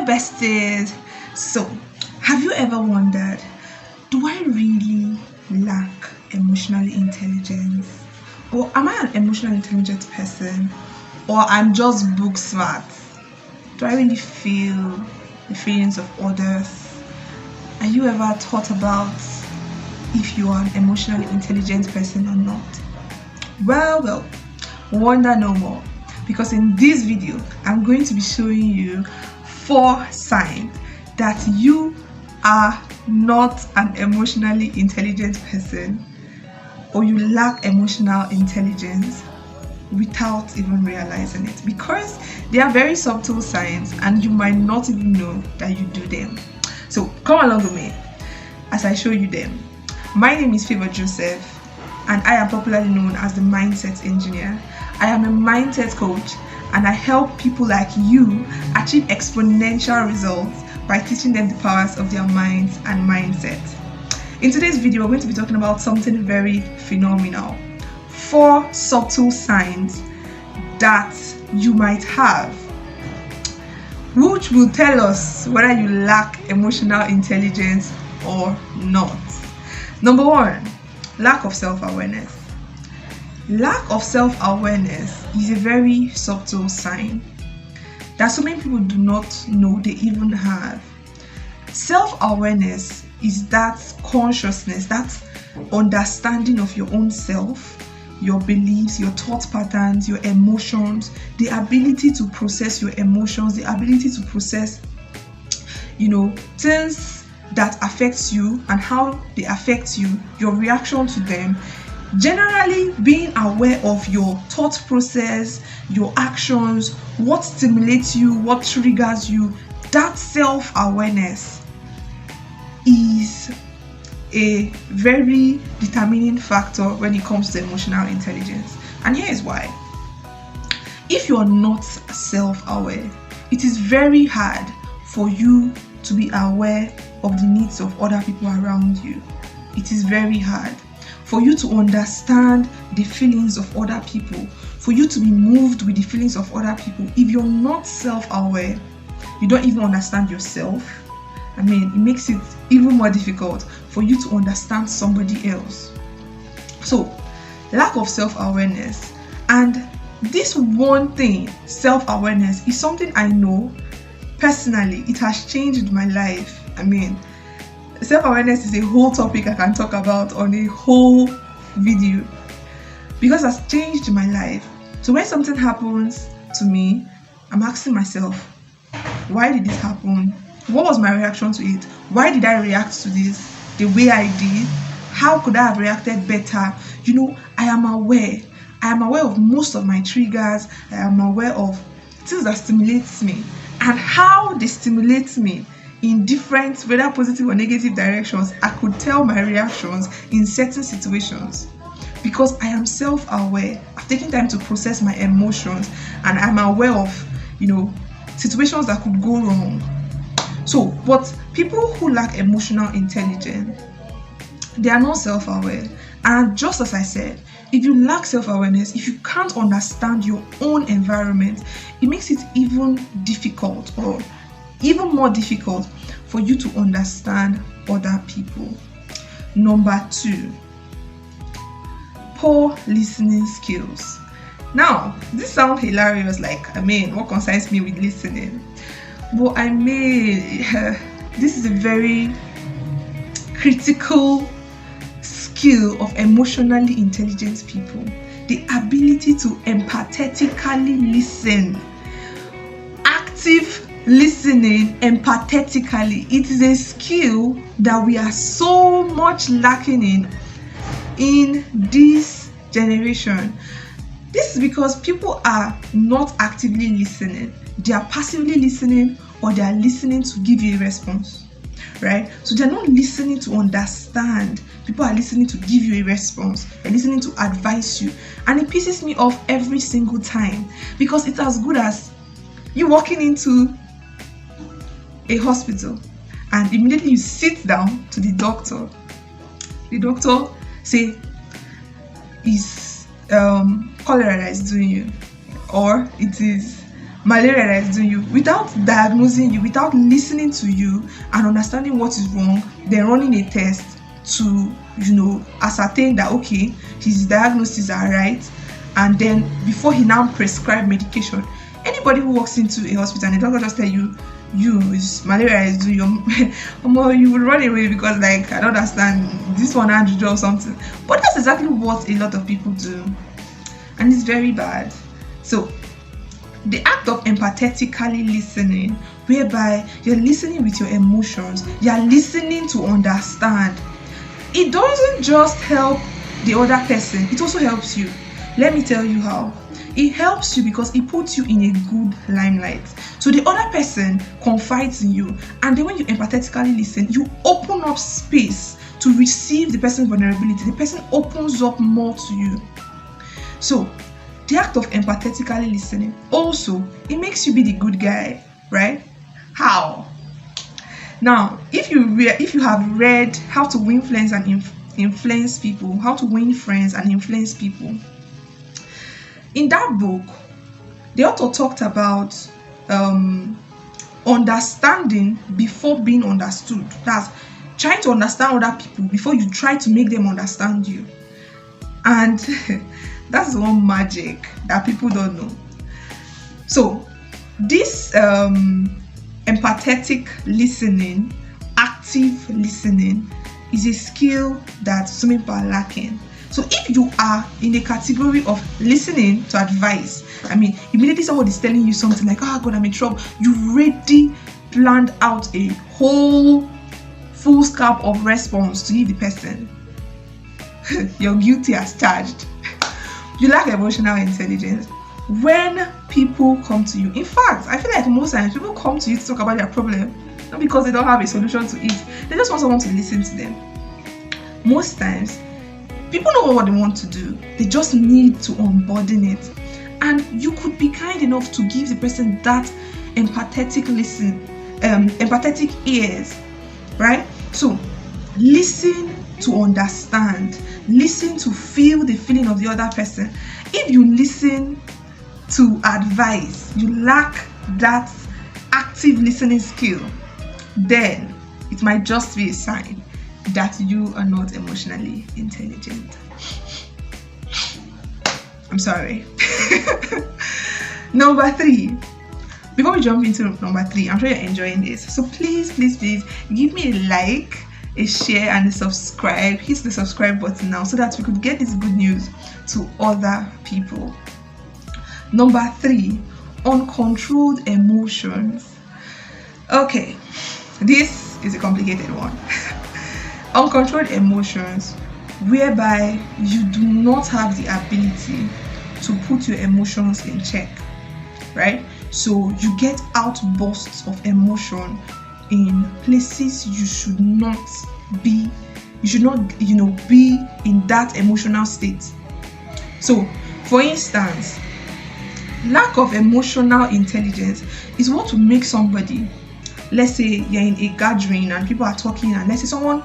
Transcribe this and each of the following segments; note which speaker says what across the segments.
Speaker 1: besties. So, have you ever wondered, do I really lack emotional intelligence? Or am I an emotional intelligent person? Or I'm just book smart? Do I really feel the feelings of others? Are you ever thought about if you are an emotionally intelligent person or not? Well, wonder no more, because in this video I'm going to be showing you 4 signs that you are not an emotionally intelligent person, or you lack emotional intelligence without even realizing it, because they are very subtle signs and you might not even know that you do them. So come along with me as I show you them. My name is Favor Joseph, and I am popularly known as the Mindset Engineer. I am a mindset coach, and I help people like you achieve exponential results by teaching them the powers of their minds and mindset. In today's video, we're going to be talking about something very phenomenal. 4 subtle signs that you might have, which will tell us whether you lack emotional intelligence or not. Number 1, lack of self-awareness. Lack of self-awareness is a very subtle sign that so many people do not know they even have. Self-awareness is that consciousness, that understanding of your own self, your beliefs, your thought patterns, your emotions, the ability to process your emotions, the ability to process, things that affects you and how they affect you, your reaction to them. Generally, being aware of your thought process, your actions, what stimulates you, what triggers you, that self-awareness is a very determining factor when it comes to emotional intelligence. And here is why. If you're not self-aware, it is very hard for you to be aware of the needs of other people around you. It is very hard for you to understand the feelings of other people, for you to be moved with the feelings of other people. If you're not self-aware, you don't even understand yourself. It makes it even more difficult for you to understand somebody else. So, lack of self-awareness. And this one thing, self-awareness, is something I know personally. It has changed my life. Self-awareness is a whole topic I can talk about on a whole video, because it has changed my life. So when something happens to me, I'm asking myself, why did this happen? What was my reaction to it? Why did I react to this the way I did? How could I have reacted better? I am aware. I am aware of most of my triggers. I am aware of things that stimulates me and how they stimulate me in different, whether positive or negative directions. I could tell my reactions in certain situations because I am self-aware. I've taken time to process my emotions, and I'm aware of, situations that could go wrong. So, but people who lack emotional intelligence, they are not self-aware. And just as I said, if you lack self-awareness, if you can't understand your own environment, it makes it even difficult, or even more difficult, for you to understand other people. Number 2, poor listening skills. Now, this sounds hilarious, what concerns me with listening? But this is a very critical skill of emotionally intelligent people. The ability to empathetically listen. Active listening empathetically. It is a skill that we are so much lacking in this generation. This is because people are not actively listening. They are passively listening, or they are listening to give you a response, right? So they're not listening to understand. People are listening to give you a response. They're listening to advise you. And it pisses me off every single time, because it's as good as you walking into a hospital and immediately you sit down to the doctor. The doctor say, is cholera that is doing you, or it is malaria that is doing you, without diagnosing you, without listening to you and understanding what is wrong, then running a test to, ascertain that okay, his diagnoses are right, and then before he now prescribe medication. Anybody who walks into a hospital and the doctor just tell you is malaria is doing you, you will run away because like, I don't understand, this one had or something. But that's exactly what a lot of people do, and it's very bad. So the act of empathetically listening, whereby you're listening with your emotions, you're listening to understand, it doesn't just help the other person, it also helps you. Let me tell you how. It helps you because it puts you in a good limelight. So the other person confides in you, and then when you empathetically listen, you open up space to receive the person's vulnerability. The person opens up more to you. So the act of empathetically listening also, it makes you be the good guy, right? How? Now, if you have read How to Win Friends and Influence People, How to Win Friends and Influence People, in that book, the author talked about understanding before being understood. That's trying to understand other people before you try to make them understand you. And that's one magic that people don't know. So this empathetic listening, active listening, is a skill that some people are lacking. So if you are in the category of listening to advice, I mean, immediately somebody is telling you something like, oh God, I'm in trouble, you've already planned out a whole full scope of response to give the person. You're guilty as charged. You lack emotional intelligence. When people come to you, in fact, I feel like most times people come to you to talk about their problem, not because they don't have a solution to it, they just want someone to listen to them. Most times, people know what they want to do, they just need to unburden it. And you could be kind enough to give the person that empathetic empathetic ears, right? So listen to understand, listen to feel the feeling of the other person. If you listen to advice, you lack that active listening skill, then it might just be a sign that you are not emotionally intelligent. I'm sorry. Number 3. Before we jump into number 3, I'm sure you're enjoying this. So please give me a like, a share, and a subscribe. Hit the subscribe button now so that we could get this good news to other people. Number 3, uncontrolled emotions. Okay, this is a complicated one. Uncontrolled emotions, whereby you do not have the ability to put your emotions in check, right? So you get outbursts of emotion in places you should not be. You should not, be in that emotional state. So, for instance, lack of emotional intelligence is what will make somebody, let's say you're in a gathering and people are talking, and let's say someone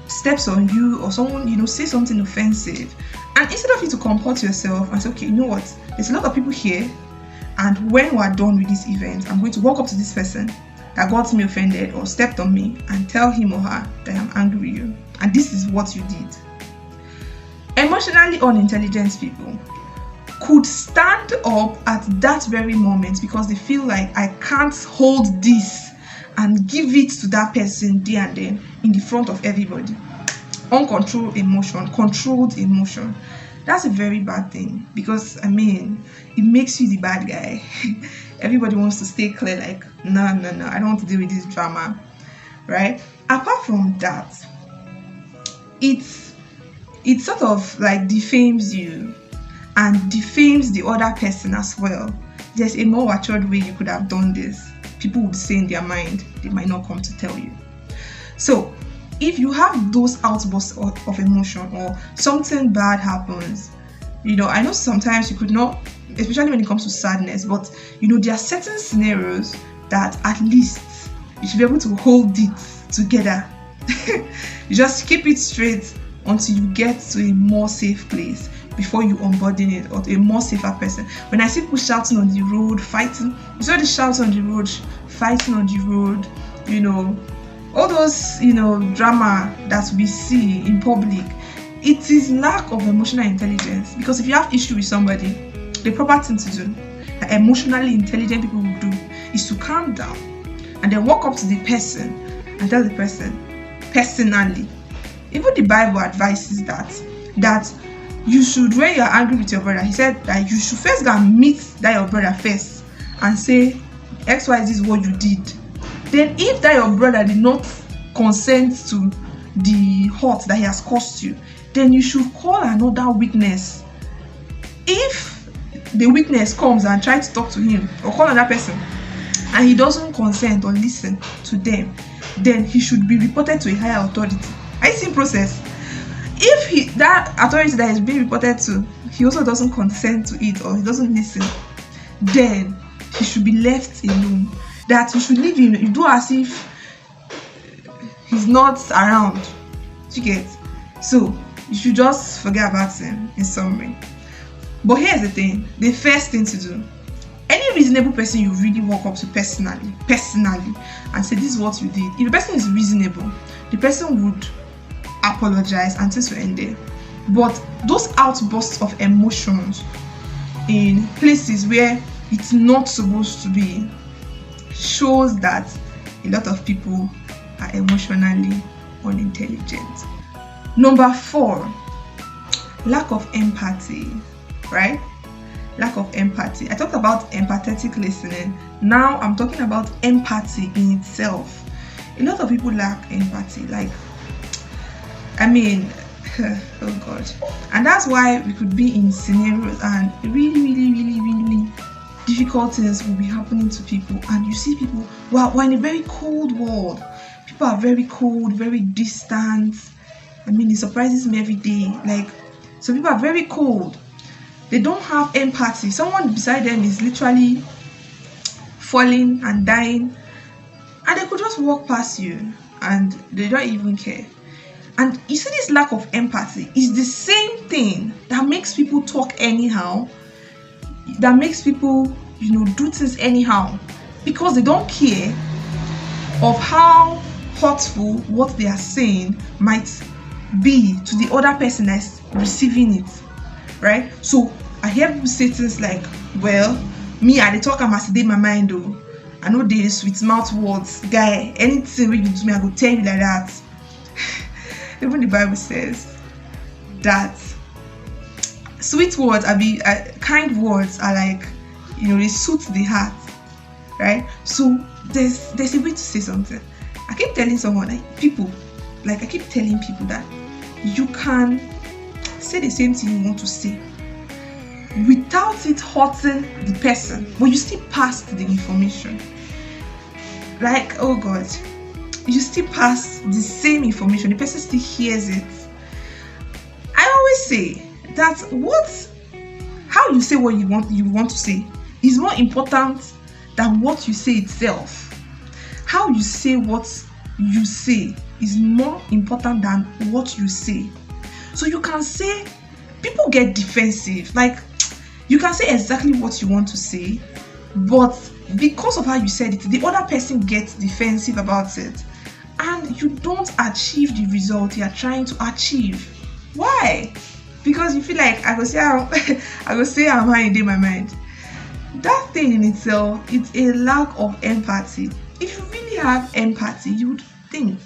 Speaker 1: steps on you or someone, say something offensive, and instead of you to comport yourself and say, okay, you know what, there's a lot of people here, and when we're done with this event, I'm going to walk up to this person that got me offended or stepped on me and tell him or her that I'm angry with you, and this is what you did. Emotionally unintelligent people could stand up at that very moment because they feel like, I can't hold this and give it to that person there and then in the front of everybody. Uncontrolled emotion, controlled emotion. That's a very bad thing because, it makes you the bad guy. Everybody wants to stay clear, like, no, I don't want to deal with this drama, right? Apart from that, it sort of like defames you and defames the other person as well. There's a more matured way you could have done this. People would say in their mind, they might not come to tell you. So if you have those outbursts of emotion or something bad happens, I know sometimes you could not, especially when it comes to sadness, but there are certain scenarios that at least you should be able to hold it together. You just keep it straight until you get to a more safe place before you unburden it, or to a more safer person. When I see people shouting on the road, fighting, you saw the shouts on the road, fighting on the road, all those, drama that we see in public, it is lack of emotional intelligence. Because if you have issue with somebody, the proper thing to do, that emotionally intelligent people will do, is to calm down and then walk up to the person and tell the person personally. Even the Bible advises that you should, when you are angry with your brother, he said that you should first go and meet that your brother first and say, XYZ is what you did. Then if that your brother did not consent to the hurt that he has caused you, then you should call another witness. If the witness comes and tries to talk to him, or call another person, and he doesn't consent or listen to them, then he should be reported to a higher authority. I see process. If that authority that is being reported to, he also doesn't consent to it, or he doesn't listen, then he should be left alone. That you should leave him. You do as if he's not around. You get? So you should just forget about him in summary. But here's the thing: the first thing to do, any reasonable person you really walk up to personally, and say, this is what you did. If the person is reasonable, the person would apologize and things will end there. But those outbursts of emotions in places where it's not supposed to be shows that a lot of people are emotionally unintelligent. Number 4, lack of empathy, right? Lack of empathy. I talked about empathetic listening. Now I'm talking about empathy in itself. A lot of people lack empathy. Oh God. And that's why we could be in scenarios and really difficult things will be happening to people. And you see people, we're in a very cold world. People are very cold, very distant. It surprises me every day. So people are very cold. They don't have empathy. Someone beside them is literally falling and dying, and they could just walk past you and they don't even care. And you see, this lack of empathy is the same thing that makes people talk anyhow, that makes people, do things anyhow, because they don't care of how hurtful what they are saying might be to the other person that's receiving it, right? So I hear people say things like, well, me, I dey talk am as e dey my mind though. I know dey sweet mouth words, guy. Anything wey you do me, I go tell you like that. Even the Bible says that sweet words kind words are they soothe the heart, right? So there's a way to say something. I keep telling people that you can say the same thing you want to say without it hurting the person, but you still pass the information. Oh God, you still pass the same information, the person still hears it. I always say that how you say what you want to say is more important than what you say itself. How you say what you say is more important than what you say. So you can say, people get defensive. You can say exactly what you want to say, but because of how you said it, the other person gets defensive about it, and you don't achieve the result you are trying to achieve. Why? Because you feel like I go say I'm high in my mind. That thing in itself, it's a lack of empathy. If you really have empathy, you would think,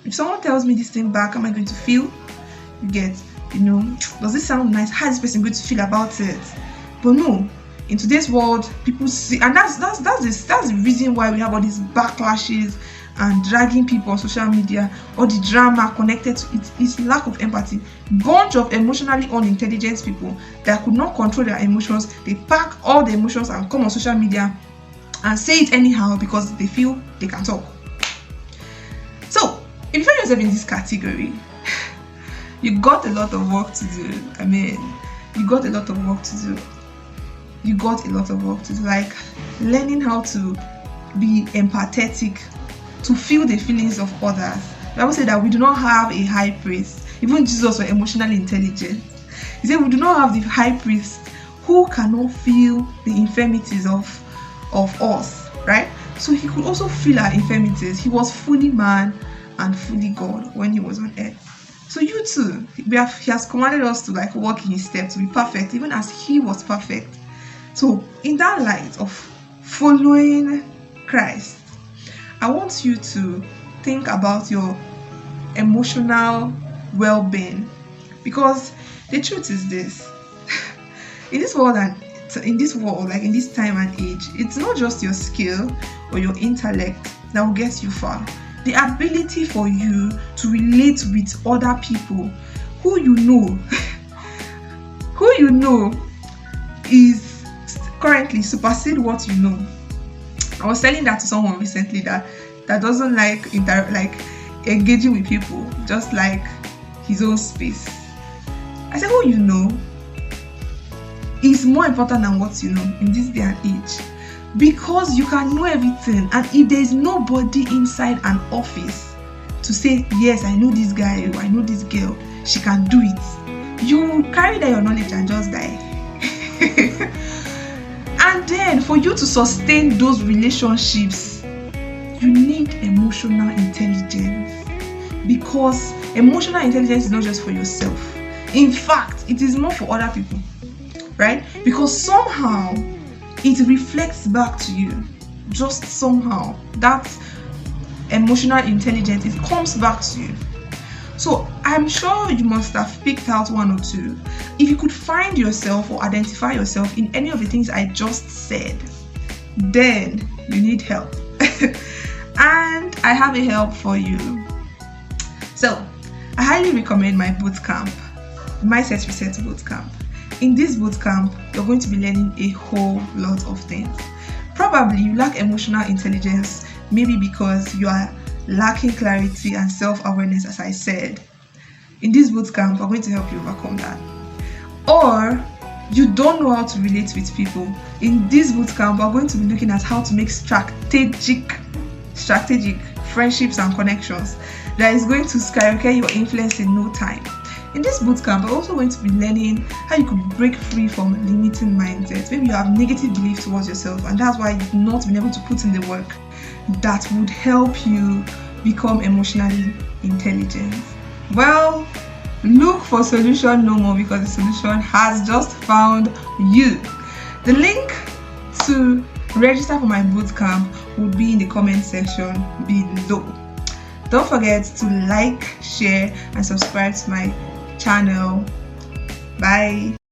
Speaker 1: if someone tells me this thing back, how am I going to feel? You get, does this sound nice? How is this person going to feel about it? But no, in today's world, people see, and that's the reason why we have all these backlashes and dragging people on social media, all the drama connected to it. Is lack of empathy. Bunch of emotionally unintelligent people that could not control their emotions. They pack all the emotions and come on social media and say it anyhow because they feel they can talk. So if you find yourself in this category, you got a lot of work to do. You got a lot of work to do. Like learning how to be empathetic, to feel the feelings of others. The Bible said that we do not have a high priest. Even Jesus was emotionally intelligent. He said we do not have the high priest who cannot feel the infirmities of us, right? So he could also feel our infirmities. He was fully man and fully God when he was on earth. So you too, he has commanded us to like walk in his steps, to be perfect, even as he was perfect. So in that light of following Christ, I want you to think about your emotional well-being, because the truth is this: in this world, like in this time and age, it's not just your skill or your intellect that will get you far. The ability for you to relate with other people who you know is currently supersede what you know. I was telling that to someone recently that doesn't like engaging with people, just like his own space. I said, who you know is more important than what you know in this day and age, because you can know everything, and if there is nobody inside an office to say, yes, I know this guy, or I know this girl, she can do it, you carry that your knowledge and just die. And then for you to sustain those relationships, you need emotional intelligence, because emotional intelligence is not just for yourself. In fact, it is more for other people, right? Because somehow it reflects back to you. Just somehow that emotional intelligence, it comes back to you. So I'm sure you must have picked out one or two. If you could find yourself or identify yourself in any of the things I just said, then you need help. And I have a help for you. So I highly recommend my bootcamp, Mindset Reset Bootcamp. In this bootcamp, you're going to be learning a whole lot of things. Probably you lack emotional intelligence, maybe because you are lacking clarity and self-awareness, as I said. In this bootcamp, we're going to help you overcome that. Or you don't know how to relate with people. In this bootcamp, we're going to be looking at how to make strategic friendships and connections that is going to skyrocket your influence in no time. In this bootcamp, we're also going to be learning how you could break free from limiting mindsets. Maybe you have negative beliefs towards yourself, and that's why you've not been able to put in the work that would help you become emotionally intelligent. Well, look for solution no more, because the solution has just found you. The link to register for my bootcamp will be in the comment section below. Don't forget to like, share, and subscribe to my channel. Bye.